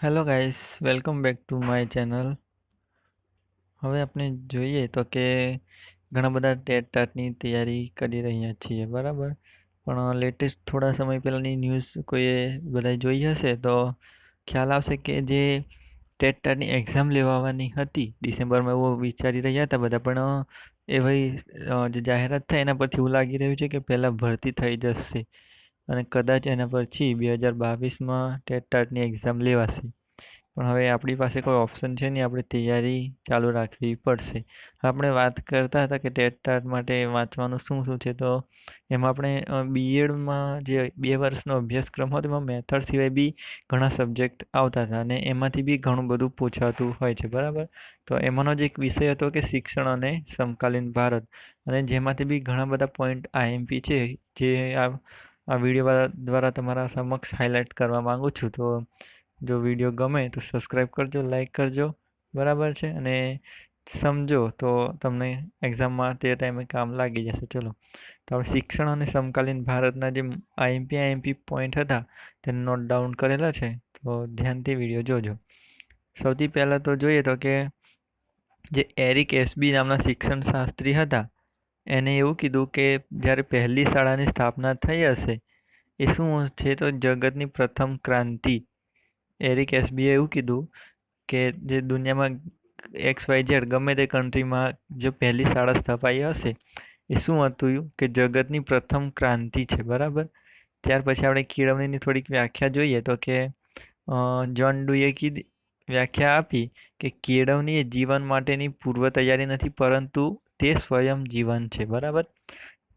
Hello guys, welcome back to my channel. હવે આપણે જોઈએ તો કે ઘણા બધા ટેટ ટાટની તૈયારી કરી રહ્યા છીએ, બરાબર. પણ લેટેસ્ટ થોડા સમય પહેલાંની ન્યૂઝ કોઈએ બધાએ જોઈ હશે તો ખ્યાલ આવશે કે જે ટેટ ટાટની એક્ઝામ લેવાની હતી ડિસેમ્બરમાં, એવું વિચારી રહ્યા હતા બધા. પણ એ ભાઈ જે જાહેરાત થાય એના પરથી એવું લાગી રહ્યું છે કે પહેલાં ભરતી થઈ જશે અને કદાચ એના પછી 2022માં ટેટ ટાટની એક્ઝામ લેવાશે. પણ હવે આપણી પાસે કોઈ ઓપ્શન છે નહીં, આપણે તૈયારી ચાલુ રાખવી પડશે. આપણે વાત કરતા હતા કે ટેટ ટાટ માટે વાંચવાનું શું શું છે, તો એમાં આપણે બીએડમાં જે 2 વર્ષનો અભ્યાસક્રમ હતો એમાં મેથડ સિવાય બી ઘણા સબ્જેક્ટ આવતા હતા અને એમાંથી બી ઘણું બધું પૂછાતું હોય છે, બરાબર. તો એમાંનો જ એક વિષય હતો કે શિક્ષણ અને સમકાલીન ભારત, અને જેમાંથી બી ઘણા બધા પોઈન્ટ આઈએમપી છે જે આ વિડીયો દ્વારા તમારા સમક્ષ હાઇલાઇટ કરવા માંગુ છું. તો જો વિડીયો ગમે તો સબસ્ક્રાઈબ કરજો, લાઈક કરજો, બરાબર છે. અને સમજો તો તમને એક્ઝામમાં તે ટાઈમે કામ લાગી જશે. ચલો, તો આપણે શિક્ષણ અને સમકાલીન ભારતના જે આઈએમપી પોઈન્ટ હતા તેને નોટ ડાઉન કરેલા છે, તો ધ્યાનથી વિડીયો જોજો. સૌથી પહેલાં તો જોઈએ તો કે જે એરિક એસબી નામના શિક્ષણ શાસ્ત્રી હતા, એને એવું કીધું કે જ્યારે પહેલી શાળાની સ્થાપના થઈ હશે એ શું છે, તો જગતની પ્રથમ ક્રાંતિ. એરિક એસબીએ એવું કીધું કે જે દુનિયામાં XYZ ગમે તે કન્ટ્રીમાં જો પહેલી શાળા સ્થપાઈ હશે એ શું હતું કે જગતની પ્રથમ ક્રાંતિ છે, બરાબર. ત્યાર પછી આપણે કેળવણીની થોડીક વ્યાખ્યા જોઈએ તો કે જ્હોન ડુઈએ વ્યાખ્યા આપી કે કેળવણી એ જીવન માટેની પૂર્વ તૈયારી નથી, પરંતુ તે સ્વયં જીવન છે, બરાબર.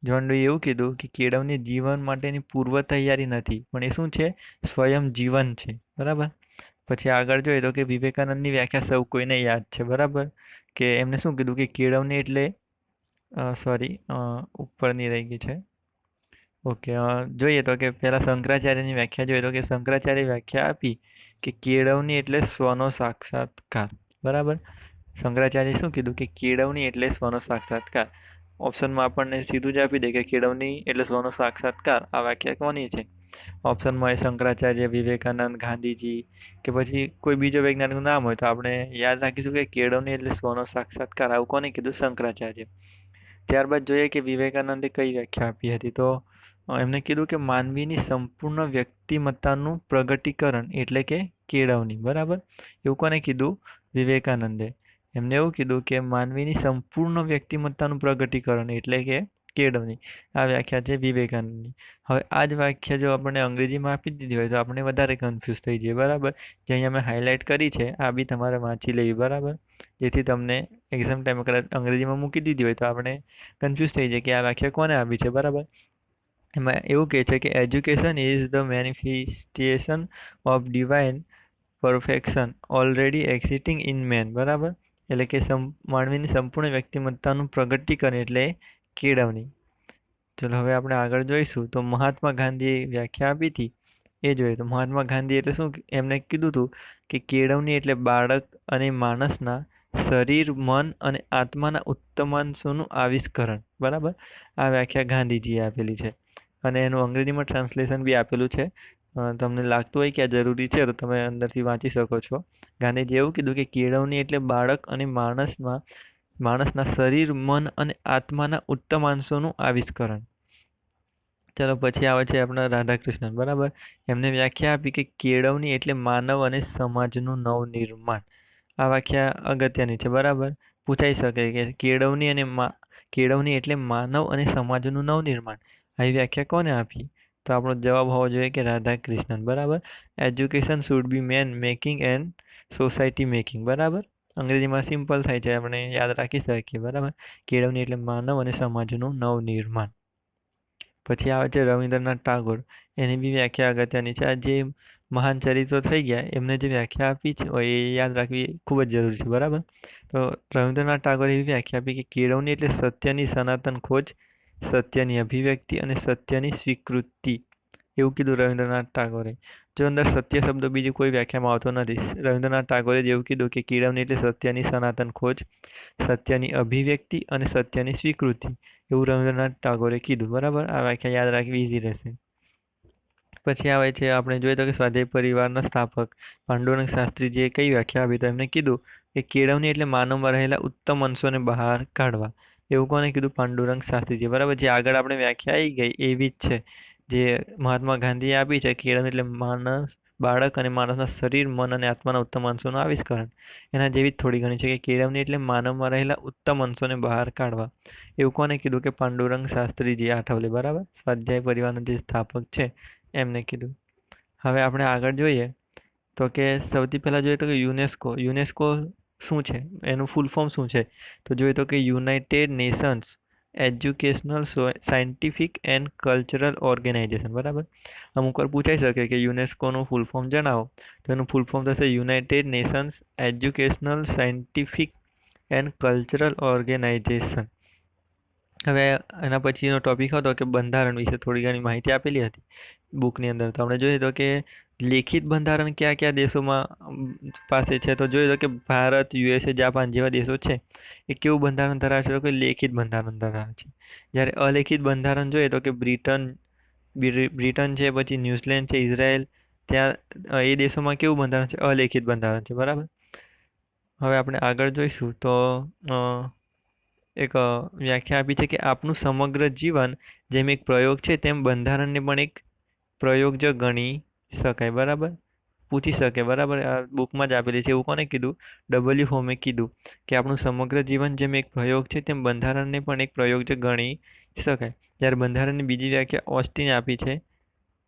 જ્હોન ડુઈએ એવું કીધું કે કેળવણી જીવન માટેની પૂર્વ તૈયારી નથી, પણ એ શું છે, સ્વયં જીવન છે, બરાબર. પછી આગળ જોઈએ તો કે વિવેકાનંદની વ્યાખ્યા સૌ કોઈને યાદ છે, બરાબર. કે એમને શું કીધું કે કેળવણી એટલે ઉપરની રહી ગઈ છે. ઓકે, જોઈએ તો કે પહેલા શંકરાચાર્યની વ્યાખ્યા જોઈએ તો કે શંકરાચાર્ય વ્યાખ્યા આપી કે કેળવણી એટલે સ્વનો સાક્ષાત્કાર, બરાબર. શંકરાચાર્ય શું કીધું કે કેળવણી એટલે સ્વનો સાક્ષાત્કાર. ઓપ્શનમાં આપણને સીધું જ આપી દે કે કેળવણી એટલે સ્વનો સાક્ષાત્કાર. આ વાક્ય કોની છે? ઓપ્શનમાં હોય શંકરાચાર્ય, વિવેકાનંદ, ગાંધીજી, કે પછી કોઈ બીજો વૈજ્ઞાનિકનું નામ હોય તો આપણે યાદ રાખીશું કે કેળવણી એટલે સ્વનો સાક્ષાત્કાર. આવું કોને કીધું? શંકરાચાર્ય. ત્યારબાદ જોઈએ કે વિવેકાનંદે કઈ વ્યાખ્યા આપી હતી, તો એમને કીધું કે માનવીની સંપૂર્ણ વ્યક્તિમત્તાનું પ્રગટીકરણ એટલે કે કેળવણી, બરાબર. એવું કોને કીધું? વિવેકાનંદે. એમને એવું કીધું કે માનવીની સંપૂર્ણ વ્યક્તિમત્તાનું પ્રગટીકરણ એટલે કે કેળવણી. આ વ્યાખ્યા છે વિવેકાનંદની. હવે આ જ વ્યાખ્યા જો આપણને અંગ્રેજીમાં આપી દીધી હોય તો આપણે વધારે કન્ફ્યુઝ થઈ જઈએ, બરાબર. જે અહીંયા મેં હાઇલાઇટ કરી છે આ બી તમારે વાંચી લેવી, બરાબર. જેથી તમને એક્ઝામ ટાઈમે કદાચ અંગ્રેજીમાં મૂકી દીધી હોય તો આપણે કન્ફ્યુઝ થઈ જાય કે આ વ્યાખ્યા કોને આપી છે, બરાબર. એમાં એવું કહે છે કે education is the manifestation of divine perfection already existing in man, બરાબર. એટલે કે માનવીની સંપૂર્ણ વ્યક્તિમત્તાનું પ્રગટીકરણ એટલે કેળવણી. ચલો, હવે આપણે આગળ જોઈશું તો મહાત્મા ગાંધીએ વ્યાખ્યા આપી હતી એ જોઈએ. તો મહાત્મા ગાંધી એટલે શું, એમને કીધું હતું કે કેળવણી એટલે બાળક અને માણસના શરીર, મન અને આત્માના ઉત્તમાંશોનું આવિષ્કરણ, બરાબર. આ વ્યાખ્યા ગાંધીજીએ આપેલી છે અને એનું અંગ્રેજીમાં ટ્રાન્સલેશન બી આપેલું છે. તમને લાગતું હોય કે આ જરૂરી છે તો તમે અંદરથી વાંચી શકો છો. ગાંધીજીએ એવું કીધું કે કેળવણી એટલે બાળક અને માણસના શરીર, મન અને આત્માના ઉત્તમાંશોનું આવિષ્કરણ. ચલો, પછી આવે છે આપણા રાધાકૃષ્ણન, બરાબર. એમને વ્યાખ્યા આપી કે કેળવણી એટલે માનવ અને સમાજનું નવનિર્માણ. આ વ્યાખ્યા અગત્યની છે, બરાબર. પૂછાઈ શકે કે કેળવણી એટલે માનવ અને સમાજનું નવનિર્માણ. આવી વ્યાખ્યા કોને આપી? તો આપણો જવાબ હોવો જોઈએ કે રાધાકૃષ્ણન, બરાબર. Education should be man making and society making, બરાબર. અંગ્રેજીમાં સિમ્પલ થાય છે, આપણે યાદ રાખી શકીએ, બરાબર. કેળવણી એટલે માનવ અને સમાજનું નવનિર્માણ. પછી આવે છે રવિન્દ્રનાથ ટાગોર. એની બી વ્યાખ્યા અગત્યની છે. આ જે મહાન ચરિત્રો થઈ ગયા એમને જે વ્યાખ્યા આપી છે એ યાદ રાખવી ખૂબ જ જરૂરી છે, બરાબર. તો રવિન્દ્રનાથ ટાગોરે એવી વ્યાખ્યા આપી કે કેળવણી એટલે સત્યની સનાતન ખોજ, સત્યની અભિવ્યક્તિ અને સત્યની સ્વીકૃતિ. એવું કીધું રવિન્દ્રનાથ ટાગોરે. જો અંદર સત્ય શબ્દ બીજી કોઈ વ્યાખ્યામાં આવતો નથી. રવિન્દ્રનાથ ટાગોરે જ એવું કીધું કે કેળવણી એટલે સત્યની સનાતન ખોજ, સત્યની અભિવ્યક્તિ અને સત્યની સ્વીકૃતિ. એવું રવિન્દ્રનાથ ટાગોરે કીધું, બરાબર. આ વ્યાખ્યા યાદ રાખવી ઈઝી રહેશે. પછી આવે છે આપણે જોઈએ તો કે સ્વાધ્યાય પરિવારના સ્થાપક પાંડુરંગ શાસ્ત્રીજીએ કઈ વ્યાખ્યા આપી તો એમને કીધું કે કેળવણી એટલે માનવમાં રહેલા ઉત્તમ અંશોને બહાર કાઢવા. એવું કોને કીધું? પાંડુરંગ શાસ્ત્રીજી. બરાબર. જે આગળ આપણે વ્યાખ્યા આવી ગઈ એવી જ છે જે મહાત્મા ગાંધીએ આપી છે. કેળવણી એટલે માનસ બાળક અને માણસના શરીર, મન અને આત્માના ઉત્તમ અંશોનું આવિષ્કરણ. એના જેવી જ થોડી ઘણી છે કે કેળવણી એટલે માનવમાં રહેલા ઉત્તમ અંશોને બહાર કાઢવા. એવું કોને કીધું? કે પાંડુરંગ શાસ્ત્રીજી આઠવલે. બરાબર. સ્વાધ્યાય પરિવારના જે સ્થાપક છે એમને કીધું. હવે આપણે આગળ જોઈએ તો કે સૌથી પહેલા જોઈએ તો કે યુનેસ્કો શું છે, એનું ફૂલ ફોર્મ શું છે? તો જોઈએ તો કે United Nations Educational Scientific and Cultural Organization. બરાબર. અમુક વાર પૂછાઈ શકે કે યુનેસ્કોનું ફૂલ ફોર્મ જણાવો. તો એનું ફૂલ ફોર્મ થશે United Nations Educational Scientific and Cultural Organization. હવે એના પછીનો ટોપિક હતો કે બંધારણ વિશે થોડી ઘણી માહિતી આપેલી હતી બુકની અંદર. તો આપણે જોઈએ તો કે લેખિત બંધારણ કયા કયા દેશોમાં પાસે છે? તો જોઈએ તો કે ભારત, યુએસએ, જાપાન જેવા દેશો છે એ કેવું બંધારણ ધરાવે છે? તો કે લેખિત બંધારણ ધરાવે છે. જ્યારે અલેખિત બંધારણ જોઈએ તો કે બ્રિટન છે, પછી ન્યુઝીલેન્ડ છે, ઇઝરાયલ, ત્યાં એ દેશોમાં કેવું બંધારણ છે? અલેખિત બંધારણ છે. બરાબર. હવે આપણે આગળ જોઈશું તો એક વ્યાખ્યા આપી છે કે આપનું સમગ્ર જીવન જેમ એક પ્રયોગ છે તેમ બંધારણને પણ એક પ્રયોગ જ ગણી શકાય. બરાબર. પૂછી શકે. બરાબર. આ બુકમાં જ આપેલી છે. એવું કોને કીધું? ડબલ્યુ હોમે કીધું કે આપણું સમગ્ર જીવન જેમ એક પ્રયોગ છે તેમ બંધારણને પણ એક પ્રયોગ જ ગણી શકાય. જ્યારે બંધારણની બીજી વ્યાખ્યા ઓસ્ટીને આપી છે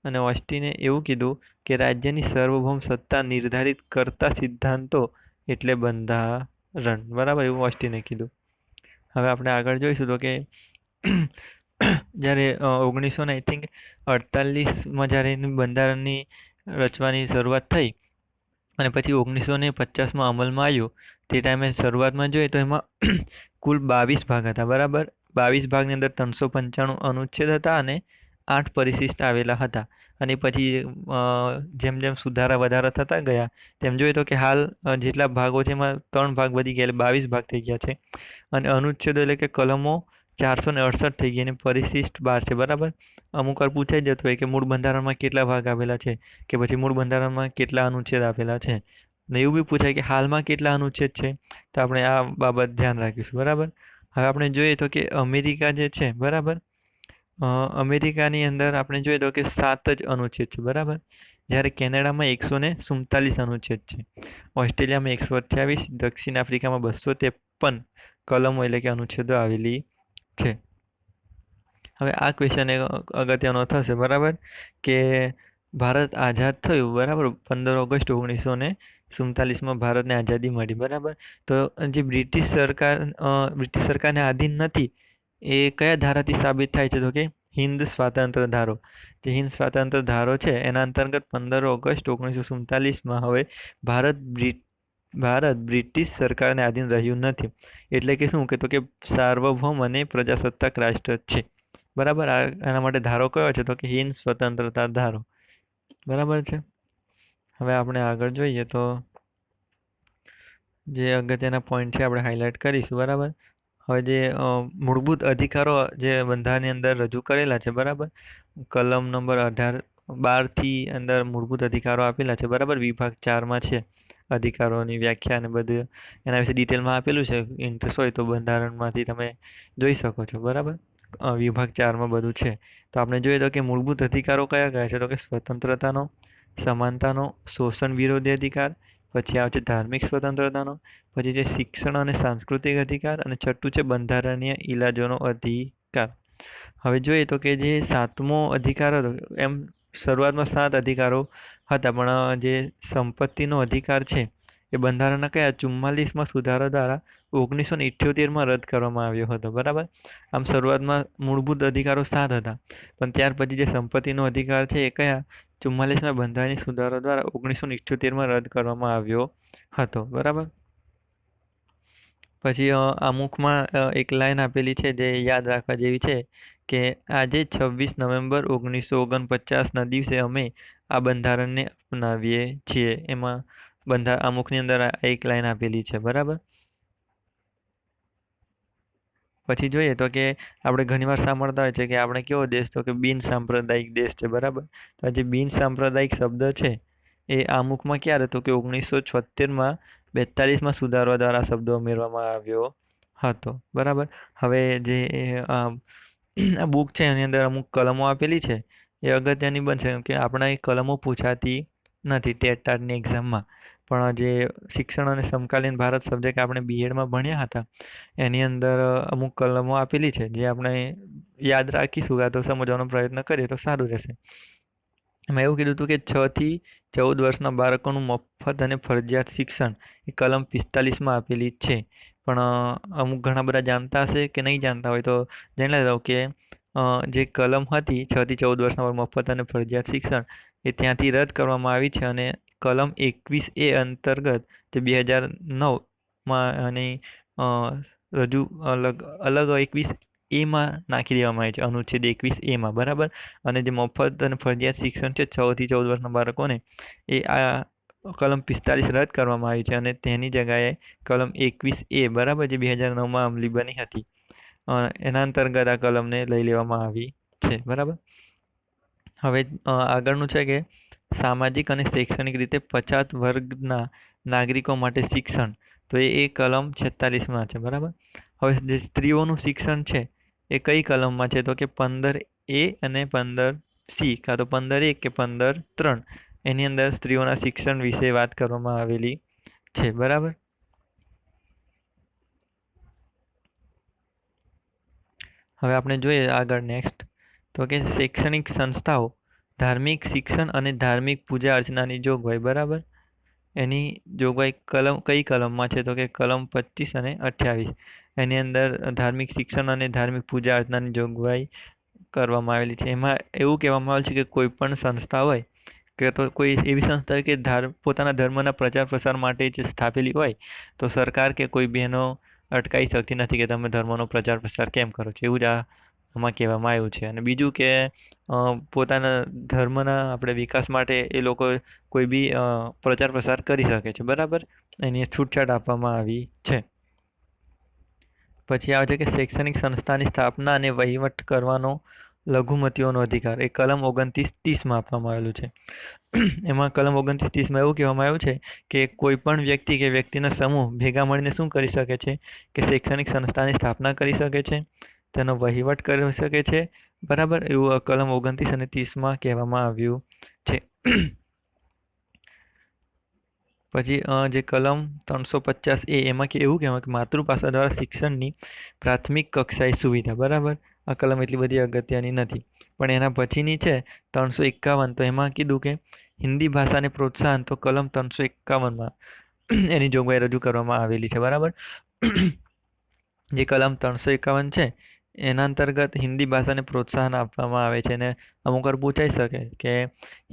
અને ઓસ્ટીને એવું કીધું કે રાજ્યની સાર્વભૌમ સત્તા નિર્ધારિત કરતા સિદ્ધાંતો એટલે બંધારણ. બરાબર. એવું ઓસ્ટીને કીધું. હવે આપણે આગળ જોઈશું તો કે જ્યારે 1948માં જ્યારે એનું બંધારણની રચવાની શરૂઆત થઈ અને પછી 1950માં અમલમાં આવ્યું તે ટાઈમે શરૂઆતમાં જોઈએ તો એમાં કુલ 22 ભાગ હતા. બરાબર. 22 ભાગની અંદર 395 અનુચ્છેદ હતા અને 8 પરિશિષ્ટ આવેલા હતા. અને પછી જેમ જેમ સુધારા વધારા થતા ગયા તેમ જોઈએ તો કે હાલ જેટલા ભાગો છે એમાં 3 ભાગ વધી ગયા, એટલે 22 ભાગ થઈ ગયા છે. અને અનુચ્છેદો એટલે કે કલમો 468 થઈ ગઈ અને પરિશિષ્ટ 12 છે. બરાબર. અમુક વાર પૂછાઈ જતું હોય કે મૂળ બંધારણમાં કેટલા ભાગ આવેલા છે કે પછી મૂળ બંધારણમાં કેટલા અનુચ્છેદ આપેલા છે. ને એવું બી પૂછાય કે હાલમાં કેટલા અનુચ્છેદ છે. તો આપણે આ બાબત ધ્યાન રાખીશું. બરાબર. હવે આપણે જોઈએ તો કે અમેરિકા જે છે, બરાબર, અમેરિકાની અંદર આપણે જોઈએ તો કે 7 જ અનુચ્છેદ છે. બરાબર. જ્યારે કેનેડામાં 147 અનુચ્છેદ છે, ઓસ્ટ્રેલિયામાં 128, દક્ષિણ આફ્રિકામાં 253 કલમો એટલે કે અનુચ્છેદો આવેલી છે. હવે આ ક્વેશ્ચન એક અગત્યનો થશે. બરાબર. કે ભારત આઝાદ થયું. બરાબર. 15 ઓગસ્ટ 1947માં ભારતને આઝાદી મળી. બરાબર. તો જે બ્રિટિશ સરકારને આધીન નથી એ કયા ધારાથી સાબિત થાય છે? તો કે હિન્દ સ્વાતંત્ર્ય ધારો. જે હિન્દ સ્વાતંત્ર્ય ધારો છે એના અંતર્ગત 15 ઓગસ્ટ 1947માં હવે ભારત બ્રિટિશ સરકારને આધીન રહ્યું નથી. એટલે કે શું કે તો કે સાર્વભૌમ અને પ્રજાસત્તાક રાષ્ટ્ર છે. બરાબર. એના માટે ધારો કયો છે? તો કે હિન્દ સ્વતંત્રતા ધારો. બરાબર છે. હવે આપણે આગળ જોઈએ તો જે અગત્યના પોઈન્ટ છે આપણે હાઇલાઇટ કરીશું. બરાબર. હવે જે મૂળભૂત અધિકારો જે બંધારણની અંદર રજૂ કરેલા છે. બરાબર. કલમ નંબર 12 અંદર મૂળભૂત અધિકારો આપેલા છે. બરાબર. વિભાગ 4માં છે અધિકારોની વ્યાખ્યા અને બધું એના વિશે ડિટેલમાં આપેલું છે. ઇન્ટરેસ્ટ હોય તો બંધારણમાંથી તમે જોઈ શકો છો. બરાબર. વિભાગ 4માં બધું છે. તો આપણે જોઈએ તો કે મૂળભૂત અધિકારો કયા કયા છે? તો કે સ્વતંત્રતાનો, સમાનતાનો, શોષણ વિરોધી અધિકાર, પછી આવે છે ધાર્મિક સ્વતંત્રતાનો, પછી છે શિક્ષણ અને સાંસ્કૃતિક અધિકાર, અને છઠ્ઠું છે બંધારણીય ઇલાજોનો અધિકાર. હવે જોઈએ તો કે જે 7મો અધિકાર હતો, એમ શરૂઆતમાં 7 અધિકારો હતા, પણ જે સંપત્તિનો અધિકાર છે એ બંધારણના કયા 44માં સુધારા દ્વારા 1978માં રદ કરવામાં આવ્યો હતો. બરાબર. આમ શરૂઆતમાં મૂળભૂત અધિકારો 7 હતા, પણ ત્યાર પછી જે સંપત્તિનો અધિકાર છે એ કયા 44માં બંધારણીય સુધારા દ્વારા 1978માં રદ કરવામાં આવ્યો હતો. બરાબર. પછી અમુકમાં એક લાઈન આપેલી છે જે યાદ રાખવા જેવી છે કે આજે 26 નવેમ્બર 1949ના દિવસે અમે આ બંધારણને અપનાવીએ છીએ. એમાં અમુકની અંદર એક લાઈન આપેલી છે. બરાબર. પછી જોઈએ તો કે આપણે ઘણીવાર સાંભળતા હોય છે કે આપણે કેવો દેશ તો કે બિન સાંપ્રદાયિક દેશ છે, બરાબર. તો આ જે બિન સાંપ્રદાયિક શબ્દ છે એ આમુખમાં ક્યારે તો કે 1976માં 42માં સુધારવા દ્વારા આ શબ્દ ઉમેરવામાં આવ્યો હતો, બરાબર. હવે જે આ બુક છે એની અંદર અમુક કલમો આપેલી છે એ અગત્યની બનશે કેમ કે આપણા એ કલમો પૂછાતી નથી ટેટ ટાટની એક્ઝામમાં. પણ જે શિક્ષણ અને સમકાલીન ભારત સબ્જેક્ટ આપણે બીએડમાં ભણ્યા હતા એની અંદર અમુક કલમો આપેલી છે જે આપણે યાદ રાખીશું કાં તો સમજવાનો પ્રયત્ન કરીએ તો સારું રહેશે. એમાં એવું કીધું હતું કે 6 થી 14 વર્ષના બાળકોનું મફત અને ફરજિયાત શિક્ષણ એ કલમ 45માં આપેલી છે. પણ અમુક ઘણા બધા જાણતા હશે કે નહીં જાણતા હોય તો જાણી લો કે જે કલમ હતી 6 થી 14 વર્ષના મફત અને ફરજિયાત શિક્ષણ એ ત્યાંથી રદ કરવામાં આવી છે અને કલમ 21A અંતર્ગત જે 2009માં અને રજૂ અલગ 21A માં નાખી દેવામાં આવી છે, અનુચ્છેદ 21A માં, બરાબર. અને જે મફત અને ફરજિયાત શિક્ષણ છે 6 થી 14 વર્ષના બાળકોને એ આ કલમ 45 રદ કરવામાં આવી છે અને તેની જગ્યાએ કલમ 21A, બરાબર, જે 2009માં અમલી બની હતી એના અંતર્ગત આ કલમને લઈ લેવામાં આવી છે, બરાબર. હવે આગળનું છે કે સામાજિક અને શૈક્ષણિક રીતે પછાત વર્ગના નાગરિકો માટે શિક્ષણ, તો એ કલમ 46માં છે, બરાબર. હવે જે સ્ત્રીઓનું શિક્ષણ છે એ કઈ કલમમાં છે તો કે 15A અને 15C, કાં તો 15A કે 15(3) એની અંદર સ્ત્રીઓના શિક્ષણ વિશે વાત કરવામાં આવેલી છે, બરાબર. હવે આપણે જોઈએ આગળ નેક્સ્ટ તો કે શૈક્ષણિક સંસ્થાઓ ધાર્મિક શિક્ષણ અને ધાર્મિક પૂજા અર્ચનાની જોગવાઈ, બરાબર. એની જોગવાઈ કઈ કલમમાં છે તો કે કલમ 25 અને 28. એની અંદર ધાર્મિક શિક્ષણ અને ધાર્મિક પૂજા અર્ચનાની જોગવાઈ કરવામાં આવેલી છે. એમાં એવું કહેવામાં આવેલું છે કે કોઈ પણ સંસ્થા હોય કે તો કોઈ એવી સંસ્થા હોય કે પોતાના ધર્મના પ્રચાર પ્રસાર માટે જ સ્થાપેલી હોય તો સરકાર કે કોઈ બહેનો અટકાવી શકતી નથી કે તમે ધર્મનો પ્રચાર પ્રસાર કેમ કરો છો, એવું જ આમાં કહેવામાં આવ્યું છે. અને બીજું કે પોતાના ધર્મના આપણે વિકાસ માટે એ લોકો કોઈ બી પ્રચાર પ્રસાર કરી શકે છે, બરાબર. એની છૂટછાટ આપવામાં આવી છે. પછી આવે છે કે શૈક્ષણિક સંસ્થાની સ્થાપના અને વહીવટ કરવાનો લઘુમતીઓનો અધિકાર, એ કલમ 29-30માં આપવામાં આવેલું છે. એમાં કલમ 29-30માં એવું કહેવામાં આવ્યું છે કે કોઈ પણ વ્યક્તિ કે વ્યક્તિના સમૂહ ભેગા મળીને શું કરી શકે છે કે શૈક્ષણિક સંસ્થાની સ્થાપના કરી શકે છે, તેનો વહીવટ કરી શકે છે, બરાબર. એવું કલમ 29 અને 30માં કહેવામાં આવ્યું છે. પછી જે કલમ 350A એમાં એવું કહેવાય કે માતૃભાષા દ્વારા શિક્ષણની પ્રાથમિક કક્ષાએ સુવિધા, બરાબર. આ કલમ એટલી બધી અગત્યની નથી. પણ એના પછીની છે 351, તો એમાં કીધું કે હિન્દી ભાષાને પ્રોત્સાહન, તો કલમ 351માં એની જોગવાઈ રજૂ કરવામાં આવેલી છે, બરાબર. જે કલમ 351 છે એના અંતર્ગત હિન્દી ભાષાને પ્રોત્સાહન આપવામાં આવે છે અને અમુક વાર પૂછાઈ શકે કે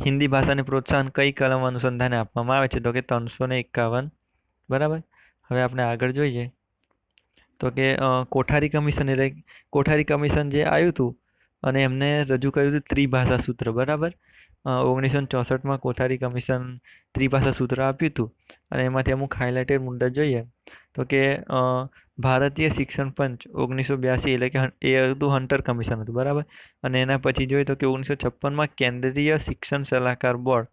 હિન્દી ભાષાને પ્રોત્સાહન કઈ કલમ અનુસંધાને આપવામાં આવે છે તો કે 351, બરાબર. હવે આપણે આગળ જોઈએ તો કે કોઠારી કમિશન, એટલે કોઠારી કમિશન જે આવ્યું હતું અને એમને રજૂ કર્યું હતું ત્રિભાષા સૂત્ર, બરાબર. 1964માં કોઠારી કમિશન ત્રિભાષા સૂત્ર આપ્યું હતું અને એમાંથી અમુક હાઇલાઇટેડ મુદ્દા જોઈએ તો કે ભારતીય શિક્ષણ પંચ 1982, એટલે કે એ હતું હન્ટર કમિશન હતું, બરાબર. અને એના પછી જોઈએ તો કે 1956માં કેન્દ્રીય શિક્ષણ સલાહકાર બોર્ડ,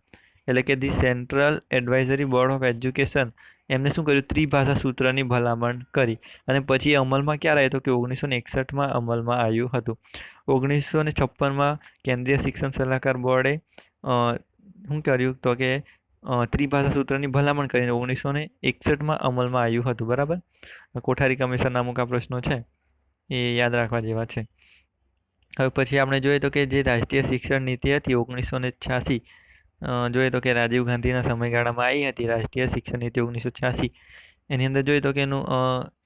એટલે કે the central advisory board of education, એમને શું કર્યું ત્રિભાષા સૂત્રની ભલામણ કરી અને પછી અમલમાં ક્યારે આવ્યું તો કે 1961માં અમલમાં આવ્યું હતું. 1956માં કેન્દ્રીય શિક્ષણ સલાહકાર બોર્ડે શું કર્યું તો કે ત્રિભાષા સૂત્રની ભલામણ કરીને 1961માં અમલમાં આવ્યું હતું, બરાબર. કોઠારી કમિશનના અમુક આ પ્રશ્નો છે એ યાદ રાખવા જેવા છે. હવે પછી આપણે જોઈએ તો કે જે રાષ્ટ્રીય શિક્ષણ નીતિ હતી 1986, જોઈએ તો કે રાજીવ ગાંધીના સમયગાળામાં આવી હતી રાષ્ટ્રીય શિક્ષણ નીતિ 1986. એની અંદર જોઈએ તો કે એનું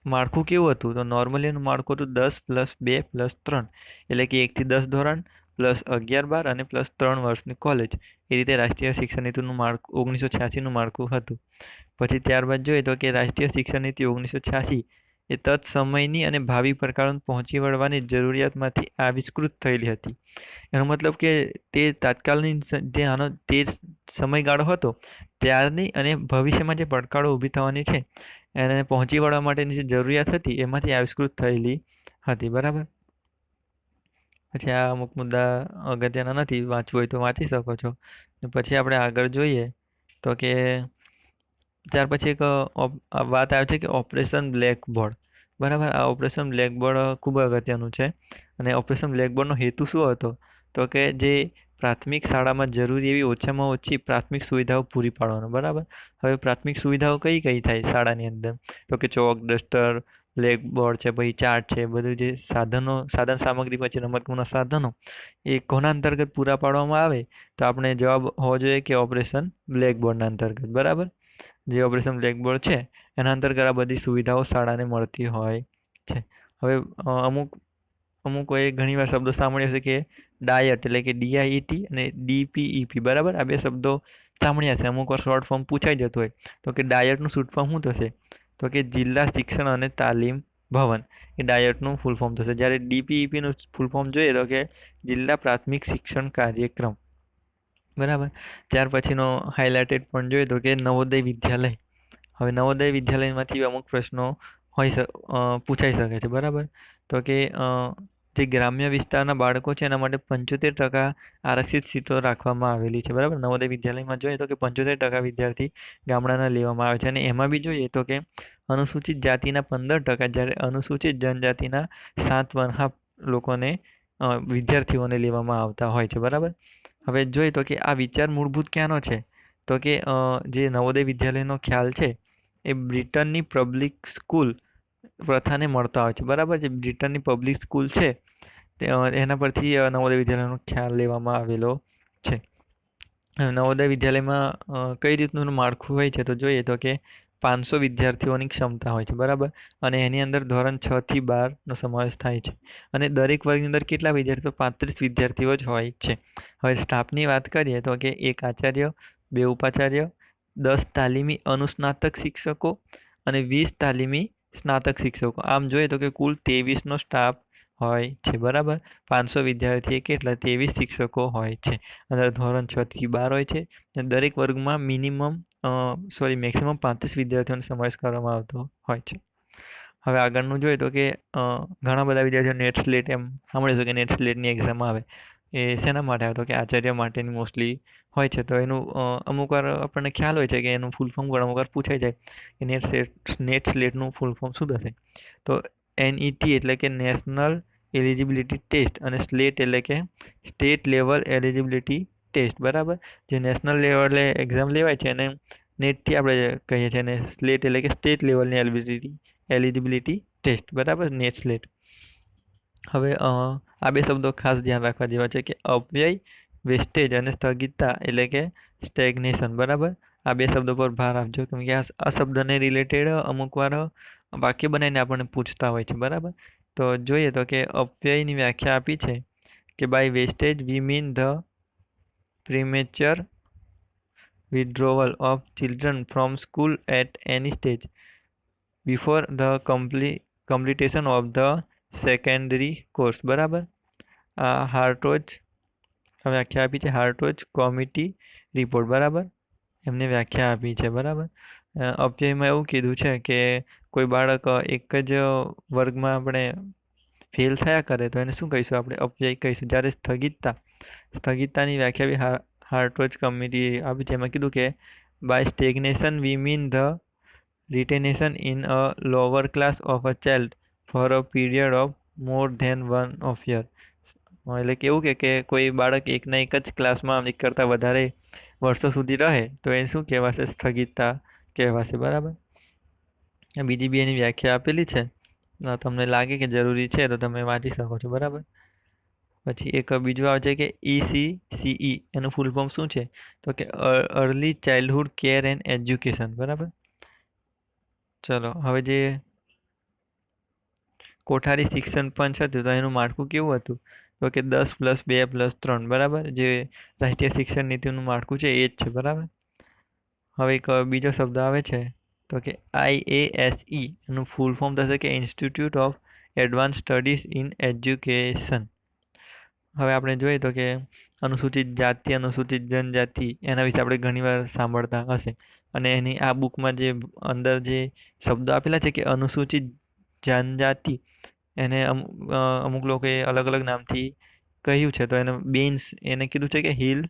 માળખું કેવું હતું તો નોર્મલી એનું માળખું હતું 10+2+3, એટલે કે 1 થી 10 ધોરણ પ્લસ 11-12 અને પ્લસ 3 વર્ષની કોલેજ, એ રીતે રાષ્ટ્રીય શિક્ષણ નીતિનું માળખું 1986નું માળખું હતું. પછી ત્યારબાદ જોઈએ તો કે રાષ્ટ્રીય શિક્ષણ નીતિ 1986 એ તત્સમયની અને ભાવિ પડકારોને પહોંચી વળવાની જરૂરિયાતમાંથી આવિષ્કૃત થયેલી હતી. એનો મતલબ કે તે તાત્કાલિન જે આનો તે સમયગાળો હતો ત્યારની અને ભવિષ્યમાં જે પડકારો ઊભી થવાની છે એને પહોંચી વળવા માટેની જે જરૂરિયાત હતી એમાંથી આવિષ્કૃત થયેલી હતી, બરાબર. પછી આ અમુક મુદ્દા અગત્યના નથી, વાંચવું હોય તો વાંચી શકો છો. ને પછી આપણે આગળ જોઈએ તો કે ત્યાર પછી એક વાત આવે છે કે ઓપરેશન બ્લેકબોર્ડ, બરાબર. આ ઓપરેશન બ્લેકબોર્ડ ખૂબ અગત્યનું છે. અને ઓપરેશન બ્લેકબોર્ડનો હેતુ શું હતો? તો કે જે પ્રાથમિક શાળામાં જરૂરી એવી ઓછામાં ઓછી પ્રાથમિક સુવિધાઓ પૂરી પાડવાનો, બરાબર. હવે પ્રાથમિક સુવિધાઓ કઈ કઈ થાય શાળાની અંદર? તો કે ચોક, ડસ્ટર, બ્લેકબોર્ડ છે, પછી ચાર્ટ છે, બધું જે સાધનો, સાધન સામગ્રી, પછી રમતગમતના સાધનો એ કોના અંતર્ગત પૂરા પાડવામાં આવે? તો આપણે જવાબ હોવો જોઈએ કે ઓપરેશન બ્લેકબોર્ડના અંતર્ગત, બરાબર. જે ઓપરેશન બ્લેકબોર્ડ છે એના અંતર્ગત આ બધી સુવિધાઓ શાળાને મળતી હોય છે. હવે અમુક અમુક કોઈ ઘણીવાર શબ્દો સાંભળ્યા હશે કે ડાયટ એટલે કે DIET અને DPEP, બરાબર. આ બે શબ્દો સાંભળ્યા છે. અમુક વાર શોર્ટ ફોર્મ પૂછાઈ જતું હોય તો કે ડાયટનું શોર્ટ ફોર્મ શું થશે? તો કે જિલ્લા શિક્ષણ અને તાલીમ ભવન, એ ડાયટનું ફૂલ ફોર્મ થશે. જ્યારે DPEPનું ફૂલ ફોર્મ જોઈએ તો કે જિલ્લા પ્રાથમિક શિક્ષણ કાર્યક્રમ, બરાબર. ત્યાર પછીનો હાઇલાઇટેડ પોઈન્ટ જોઈએ તો કે નવોદય વિદ્યાલય. હવે નવોદય વિદ્યાલયમાંથી અમુક પ્રશ્નો પૂછાઈ શકે છે, બરાબર. તો કે જે ગ્રામ્ય વિસ્તારના બાળકો છે એના માટે 75% આરક્ષિત સીટો રાખવામાં આવેલી છે, બરાબર. નવોદય વિદ્યાલયમાં જોઈએ તો કે 75% વિદ્યાર્થી ગામડાના લેવામાં આવે છે. અને એમાં બી જોઈએ તો કે અનુસૂચિત જાતિના 15%, જ્યારે અનુસૂચિત જનજાતિના 7.5 લોકોને વિદ્યાર્થીઓને લેવામાં આવતા હોય છે, બરાબર. હવે જોઈએ તો કે આ વિચાર મૂળભૂત ક્યાંનો છે? તો કે જે નવોદય વિદ્યાલયનો ખ્યાલ છે એ બ્રિટનની પબ્લિક સ્કૂલ પ્રથાને મળતા હોય છે, બરાબર. જે બ્રિટનની પબ્લિક સ્કૂલ છે એના પરથી નવોદય વિદ્યાલયનો ખ્યાલ લેવામાં આવેલો છે. નવોદય વિદ્યાલયમાં કઈ રીતનું માળખું હોય છે? તો જોઈએ તો કે 500 વિદ્યાર્થીઓની ક્ષમતા હોય છે, બરાબર. અને એની અંદર ધોરણ 6 થી 12નો સમાવેશ થાય છે. અને દરેક વર્ગની અંદર કેટલા વિદ્યાર્થીઓ? 35 વિદ્યાર્થીઓ જ હોય છે. હવે સ્ટાફની વાત કરીએ તો કે 1 આચાર્ય, 2 ઉપાચાર્ય, 10 તાલીમી અનુસ્નાતક શિક્ષકો અને 20 તાલીમી સ્નાતક શિક્ષકો. આમ જોઈએ તો કે કુલ 23નો સ્ટાફ હોય છે, બરાબર. 500 વિદ્યાર્થી કેટલા? 23 શિક્ષકો હોય છે. અને ધોરણ 6 થી 12 હોય છે. અને દરેક વર્ગમાં મેક્સિમમ 35 વિદ્યાર્થીઓનો સમાવેશ કરવામાં આવતો હોય છે. હવે આગળનું જોઈએ તો કે ઘણા બધા વિદ્યાર્થીઓ નેટ સ્લેટ એમ સાંભળ્યું છે કે નેટ સ્લેટની એક્ઝામ આવે. એ શેના માટે આવે? તો કે આચાર્ય માટેની મોસ્ટલી હોય છે. તો એનું અમુક વાર આપણને ખ્યાલ હોય છે કે એનું ફૂલ ફોર્મ અમુક વાર પૂછાઈ જાય કે નેટ સ્લેટનું ફૂલ ફોર્મ શું થશે? તો NET એટલે કે નેશનલ એલિજિબિલિટી ટેસ્ટ અને સ્લેટ એટલે કે સ્ટેટ લેવલ એલિજિબિલિટી ટેસ્ટ, બરાબર. જે નેશનલ લેવલે એક્ઝામ લેવાય છે એને નેટથી આપણે કહીએ છીએ, અને સ્લેટ એટલે કે સ્ટેટ લેવલની એલિજિબિલિટી ટેસ્ટ, બરાબર. Net slate. હવે આ બે શબ્દો ખાસ ધ્યાન રાખવા જેવા છે કે અવ્યય, વેસ્ટેજ અને સ્થગિતતા એટલે કે સ્ટેગ્નેશન, બરાબર. આ બે શબ્દો પર ભાર આપજો, કેમ કે આ શબ્દને રિલેટેડ અમુક વાર વાક્ય બનાવીને આપણને પૂછતા હોય છે, બરાબર. તો જોઈએ તો કે અવ્યયની વ્યાખ્યા આપી છે કે by wastage we mean the premature withdrawal of children from school at any stage before the completion of the secondary course, બરાબર. આ હાર્ટોજ વ્યાખ્યા આપી છે, હાર્ટોજ કોમિટી રિપોર્ટ, બરાબર. એમને વ્યાખ્યા આપી છે, બરાબર. અવ્યયમાં એવું કીધું છે કે કોઈ બાળક એક જ વર્ગમાં આપણે ફેલ થયા કરે તો એને શું કહીશું? આપણે અવ્યય કહીશું. જ્યારે સ્થગિતતાની વ્યાખ્યા બી હાર્ટોજ કમિટી આપી છે. એમાં કીધું કે by stagnation we mean the retention in a lower class of a child for a period of more than 1 year. એટલે કેવું કે કોઈ બાળક એકના એક જ ક્લાસમાં એક કરતાં વધારે વર્ષો સુધી રહે તો એ શું કહેવાશે? સ્થગિતતા કહેવાશે, બરાબર. બીજી બી એની વ્યાખ્યા આપેલી છે. તમને લાગે કે જરૂરી છે તો તમે વાંચી શકો છો, બરાબર. પછી એક બીજું આવે છે કે ECCE, એનું ફૂલ ફોર્મ શું છે? તો કે early childhood care and education, બરાબર. ચલો હવે જે કોઠારી શિક્ષણ પંચ હતું તો એનું માળખું કેવું હતું? તો કે 10+2+3, બરાબર. જે રાષ્ટ્રીય શિક્ષણ નીતિનું માળખું છે એ જ છે, બરાબર. હવે એક બીજો શબ્દ આવે છે તો કે IASE, એનું ફૂલ ફોર્મ થશે કે institute of advance studies in education. હવે આપણે જોઈએ તો કે અનુસૂચિત જાતિ, અનુસૂચિત જનજાતિ, એના વિશે આપણે ઘણીવાર સાંભળતા હશે. અને એની આ બુકમાં જે અંદર જે શબ્દો આપેલા છે કે અનુસૂચિત જનજાતિ એને અમુક લોકોએ અલગ અલગ નામથી કહ્યું છે. તો એને બેન્સ એને કીધું છે કે હિલ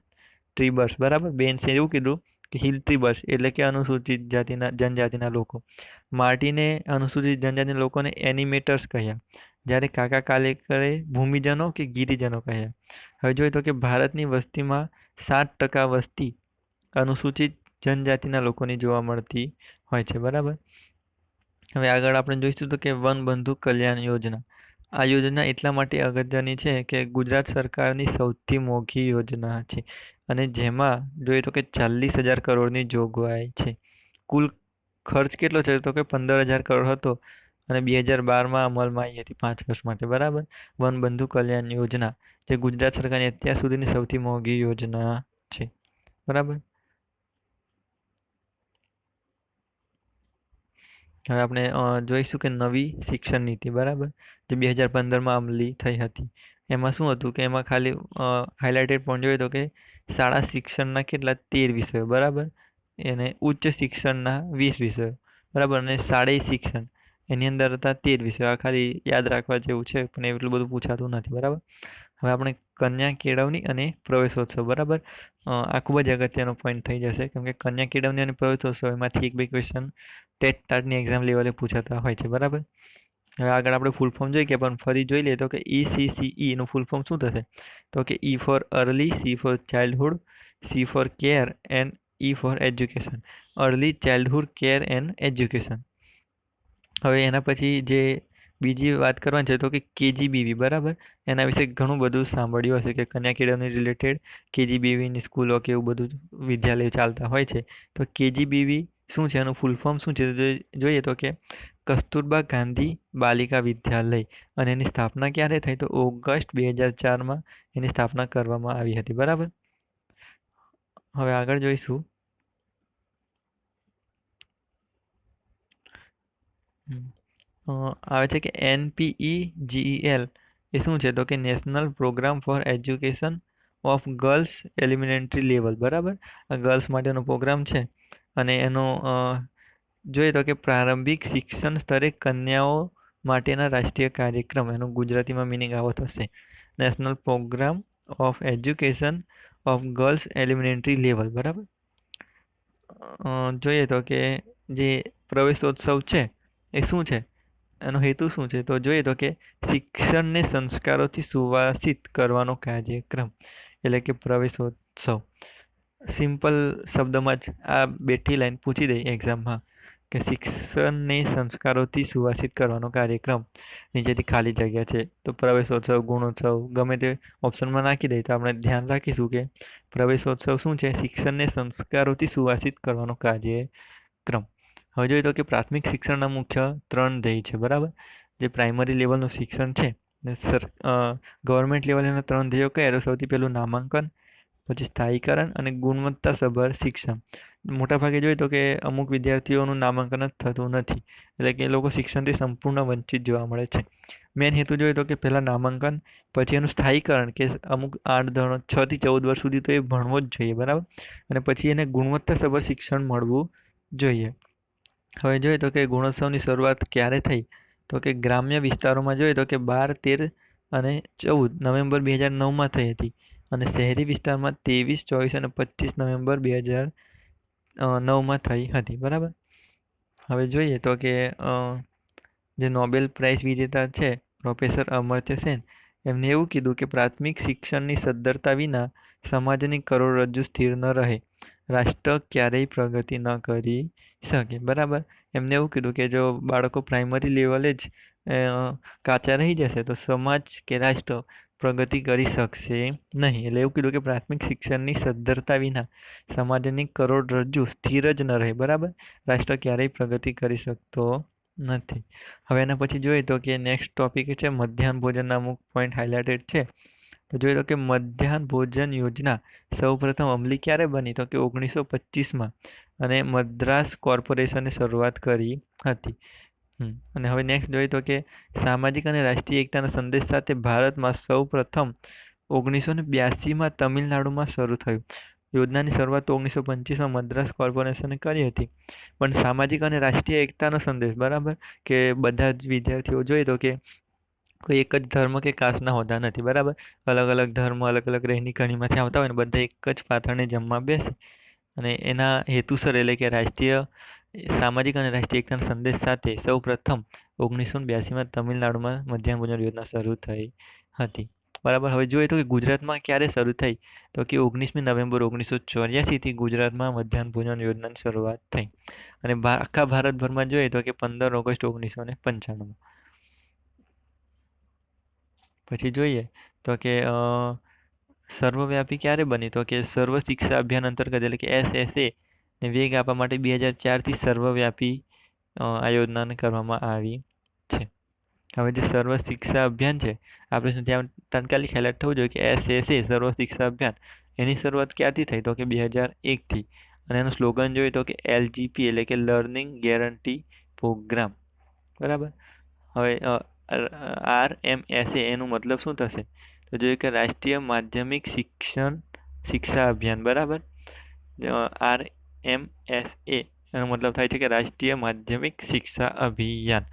ટ્રીબર્સ, બરાબર. બેન્સે એવું કીધું કે હિલ ટ્રીબર્સ એટલે કે અનુસૂચિત જાતિના જનજાતિના લોકો. માર્ટિને અનુસૂચિત જનજાતિના લોકોને એનિમેટર્સ કહ્યા, જ્યારે કાકા કાલેકરે ભૂમિજનો કે ગિરિજનો કહ્યા. હવે જોઈએ તો કે ભારતની વસ્તીમાં 7% વસ્તી અનુસૂચિત જનજાતિના લોકોની જોવા મળતી હોય છે, બરાબર. હવે આગળ આપણે જોઈશું તો કે વનબંધુ કલ્યાણ યોજના. આ યોજના એટલા માટે અગત્યની છે કે ગુજરાત સરકારની સૌથી મોંઘી યોજના છે, અને જેમાં જોઈએ તો કે 40,000 કરોડની જોગવાઈ છે. કુલ ખર્ચ કેટલો છે તો કે 15,000 કરોડ હતો, અને 2012માં અમલમાં આવી હતી 5 વર્ષ માટે, બરાબર. વનબંધુ કલ્યાણ યોજના જે ગુજરાત સરકારની અત્યાર સુધીની સૌથી મોંઘી યોજના છે, બરાબર. હવે આપણે જોઈશું કે નવી શિક્ષણ નીતિ, બરાબર, જે 2015માં અમલી થઈ હતી. એમાં શું હતું કે એમાં ખાલી હાઇલાઇટેડ પોઈન્ટ જોઈએ તો કે શાળા શિક્ષણના કેટલા 13 વિષયો, બરાબર. એને ઉચ્ચ શિક્ષણના 20 વિષયો, બરાબર, અને શાળાઈ શિક્ષણ એની અંદર હતા 13 વિષયો. આ ખાલી યાદ રાખવા જેવું છે, પણ એટલું બધું પૂછાતું નથી, બરાબર. હવે આપણે કન્યા કેળવણી અને પ્રવેશોત્સવ, બરાબર. આ ખૂબ જ અગત્યનો પોઈન્ટ થઈ જશે, કેમ કે કન્યા કેળવણી અને પ્રવેશોત્સવ એમાંથી એક બે ક્વેશ્ચન ટેટ ટાટની એક્ઝામ લેવલે પૂછાતા હોય છે, બરાબર. હવે આગળ આપણે ફૂલ ફોર્મ જોઈએ કે પણ ફરી જોઈ લઈએ તો કે ECCE નું ફૂલ ફોર્મ શું થશે તો કે E for early, C for childhood, C for care and E for education. Early childhood care and education. હવે એના પછી જે બીજી વાત કરવાની છે તો કે KGBV, બરાબર. એના વિશે ઘણું બધું સાંભળ્યું હશે કે કન્યા કેળવણી રિલેટેડ KGBVની સ્કૂલો કે એવું બધું વિદ્યાલયો ચાલતા હોય છે. તો KGBV શું છે, એનું ફૂલ ફોર્મ શું છે જોઈએ તો કે કસ્તુરબા ગાંધી બાલિકા વિદ્યાલય. અને એની સ્થાપના ક્યારે થઈ તો ઓગસ્ટ 2004માં એની સ્થાપના કરવામાં આવી હતી, બરાબર. હવે આગળ જોઈશું આવે છે કે NPEGEL એ શું છે તો કે national programme for education of girls elementary level, બરાબર. આ ગર્લ્સ માટેનો પ્રોગ્રામ છે, અને એનો જોઈએ તો કે પ્રારંભિક શિક્ષણ સ્તરે કન્યાઓ માટેના રાષ્ટ્રીય કાર્યક્રમ. એનું ગુજરાતીમાં મિનિંગ આવો થશે, national programme of education of girls elementary level, બરાબર. જોઈએ તો કે જે પ્રવેશોત્સવ છે એ શું છે, એનો હેતુ શું છે તો જોઈએ તો કે શિક્ષણને સંસ્કારોથી સુવાસિત કરવાનો કાર્યક્રમ, એટલે કે પ્રવેશોત્સવ. સિમ્પલ શબ્દમાં જ આ બેઠી લાઈન પૂછી દે એક્ઝામમાં કે શિક્ષણને સંસ્કારોથી સુવાસિત કરવાનો કાર્યક્રમ. નીચેથી ખાલી જગ્યા છે તો પ્રવેશોત્સવ, ગુણોત્સવ ગમે તે ઓપ્શનમાં નાખી દે તો આપણે ધ્યાન રાખીશું કે પ્રવેશોત્સવ શું છે, શિક્ષણને સંસ્કારોથી સુવાસિત કરવાનો કાર્યક્રમ. હવે જોઈએ તો કે પ્રાથમિક શિક્ષણના મુખ્ય 3 ધ્યેય છે, બરાબર. જે પ્રાઇમરી લેવલનું શિક્ષણ છે ને ગવર્મેન્ટ લેવલના 3 ધ્યેયો કયા તો સૌથી પહેલું નામાંકન, પછી સ્થાયીકરણ અને ગુણવત્તાસભર શિક્ષણ. મોટાભાગે જોઈએ તો કે અમુક વિદ્યાર્થીઓનું નામાંકન જ થતું નથી, એટલે કે એ લોકો શિક્ષણથી સંપૂર્ણ વંચિત જોવા મળે છે. મેન હેતુ જોઈએ તો કે પહેલાં નામાંકન, પછી એનું સ્થાયીકરણ કે અમુક 8 ધોરણ 6 થી 14 વર્ષ સુધી તો એ ભણવો જ જોઈએ, બરાબર. અને પછી એને ગુણવત્તાસભર શિક્ષણ મળવું જોઈએ. હવે જોઈએ તો કે ગુણોત્સવની શરૂઆત ક્યારે થઈ તો કે ગ્રામ્ય વિસ્તારોમાં જોઈએ તો કે 12, 13 અને 14 નવેમ્બર 2009માં થઈ હતી, અને શહેરી વિસ્તારમાં 23, 24 અને 25 નવેમ્બર 2009માં થઈ હતી, બરાબર. હવે જોઈએ તો કે જે નોબેલ પ્રાઇઝ વિજેતા છે પ્રોફેસર અમર્ત્ય સેન, એમને એવું કીધું કે પ્રાથમિક શિક્ષણની સદ્ધરતા વિના સમાજની કરોડરજ્જુ સ્થિર ન રહે, રાષ્ટ્ર ક્યારેય પ્રગતિ ન કરી શકે, બરાબર. એમને એવું કીધું કે જો બાળકો પ્રાઇમરી લેવલે જ કાચા રહી જશે તો સમાજ કે રાષ્ટ્ર પ્રગતિ કરી શકશે નહીં. એટલે એવું કીધું કે પ્રાથમિક શિક્ષણની સદ્ધરતા વિના સમાજની કરોડરજ્જુ સ્થિર જ ન રહે, બરાબર. રાષ્ટ્ર ક્યારેય પ્રગતિ કરી શકતો નથી. હવે એના પછી જોઈએ તો કે નેક્સ્ટ ટોપિક છે મધ્યાહન ભોજનના અમુક પોઈન્ટ હાઇલાઇટેડ છે. તો જોઈએ તો કે મધ્યાહન ભોજન યોજના સૌપ્રથમ અમલી ક્યારે બની તો કે 1925માં, અને મદ્રાસ કોર્પોરેશને શરૂઆત કરી હતી. અને હવે નેક્સ્ટ જોઈએ તો કે સામાજિક અને રાષ્ટ્રીય એકતાના સંદેશ સાથે ભારતમાં સૌપ્રથમ 1982માં તમિલનાડુમાં શરૂ થયું. યોજનાની શરૂઆત 1925માં મદ્રાસ કોર્પોરેશને કરી હતી, પણ સામાજિક અને રાષ્ટ્રીય એકતાનો સંદેશ, બરાબર, કે બધા જ વિદ્યાર્થીઓ જોઈએ તો કે કોઈ એક જ ધર્મ કે કાસ્ટના હોતા નથી, બરાબર. અલગ અલગ ધર્મ, અલગ અલગ રહેણી કણીમાંથી આવતા હોય ને બધા એક જ પાથરણે જમવા બેસે. અને એના હેતુસર એટલે કે રાષ્ટ્રીય સામાજિક અને રાષ્ટ્રીય એકતાના સંદેશ સાથે સૌ પ્રથમ 1982માં તમિલનાડુમાં મધ્યાહન ભોજન યોજના શરૂ થઈ હતી. બરાબર. હવે જોઈએ તો કે ગુજરાતમાં ક્યારે શરૂ થઈ, તો કે 19મી નવેમ્બર 1984થી ગુજરાતમાં મધ્યાહન ભોજન યોજનાની શરૂઆત થઈ. અને આખા ભારતભરમાં જોઈએ તો કે 15 ઓગસ્ટ 1995. પછી જોઈએ તો કે સર્વવ્યાપી ક્યારે બની, તો કે સર્વ શિક્ષા અભિયાન અંતર્ગત એટલે કે SSA ને વેગ આપવા માટે 2004થી સર્વવ્યાપી આ યોજનાને કરવામાં આવી છે. હવે જે સર્વ શિક્ષા અભિયાન છે, આપણે ત્યાં તાત્કાલિક હાઇલાઇટ થવું જોઈએ કે SSA સર્વ શિક્ષા અભિયાન એની શરૂઆત ક્યારથી થઈ, તો કે 2001થી. અને એનું સ્લોગન જોઈએ તો કે LGP એટલે કે લર્નિંગ ગેરંટી પ્રોગ્રામ. બરાબર. હવે RMSA એનું મતલબ શું થશે, તો જોઈએ કે રાષ્ટ્રીય માધ્યમિક શિક્ષા અભિયાન. બરાબર. RMSA એનો મતલબ થાય છે કે રાષ્ટ્રીય માધ્યમિક શિક્ષા અભિયાન.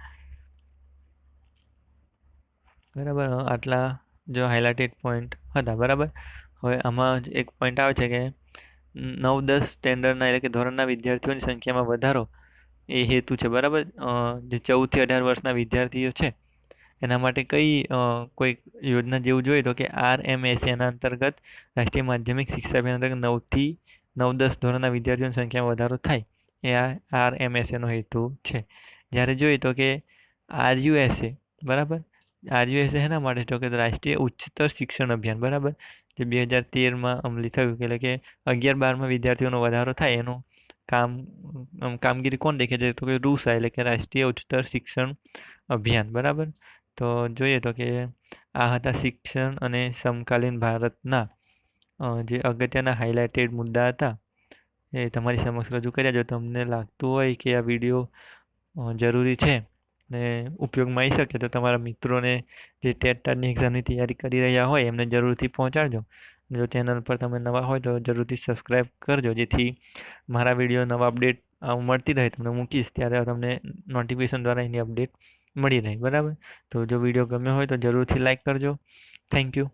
બરાબર. આટલા જો હાઇલાઇટેડ પોઈન્ટ હતા. બરાબર. હવે આમાં જ એક પોઈન્ટ આવે છે કે 9-10 સ્ટેન્ડર્ડના એટલે કે ધોરણના વિદ્યાર્થીઓની સંખ્યામાં વધારો એ હેતુ છે. બરાબર. જે 14થી 18 વર્ષના વિદ્યાર્થીઓ છે એના માટે કઈ કોઈ યોજના જેવું જોઈએ તો કે RMSA એના અંતર્ગત રાષ્ટ્રીય માધ્યમિક શિક્ષા અભિયાન અંતર્ગત 9થી 9-10 ધોરણના વિદ્યાર્થીઓની સંખ્યામાં વધારો થાય એ આ RMSA નો હેતુ છે. જ્યારે જોઈએ તો કે RUSA. બરાબર. RUSA એના માટે તો કે રાષ્ટ્રીય ઉચ્ચતર શિક્ષણ અભિયાન. બરાબર. જે 2013માં અમલી થયું, એટલે કે 11-12માં વિદ્યાર્થીઓનો વધારો થાય એનું કામગીરી કોણ દેખે છે, તો કે RUSA એટલે કે રાષ્ટ્રીય ઉચ્ચતર શિક્ષણ અભિયાન. બરાબર. તો જોઈએ તો કે આ હતા શિક્ષણ અને સમકાલીન ભારતના જે અગત્યના હાઇલાઇટેડ મુદ્દા હતા એ તમારી સમક્ષ રજૂ કર્યા. જો તમને લાગતું હોય કે આ વિડીયો જરૂરી છે ને ઉપયોગમાં આવી શકે તો તમારા મિત્રોને જે ટેટની એક્ઝામની તૈયારી કરી રહ્યા હોય એમને જરૂરથી પહોંચાડજો. જો ચેનલ પર તમે નવા હોય તો જરૂરથી સબસ્ક્રાઈબ કરજો, જેથી મારા વિડીયો નવા અપડેટ મળતી રહે. તમને મૂકીશ ત્યારે તમને નોટિફિકેશન દ્વારા એની અપડેટ મળી રહે. બરાબર. તો જો વિડીયો ગમ્યો હોય તો જરૂરથી લાઈક કરજો. Thank you.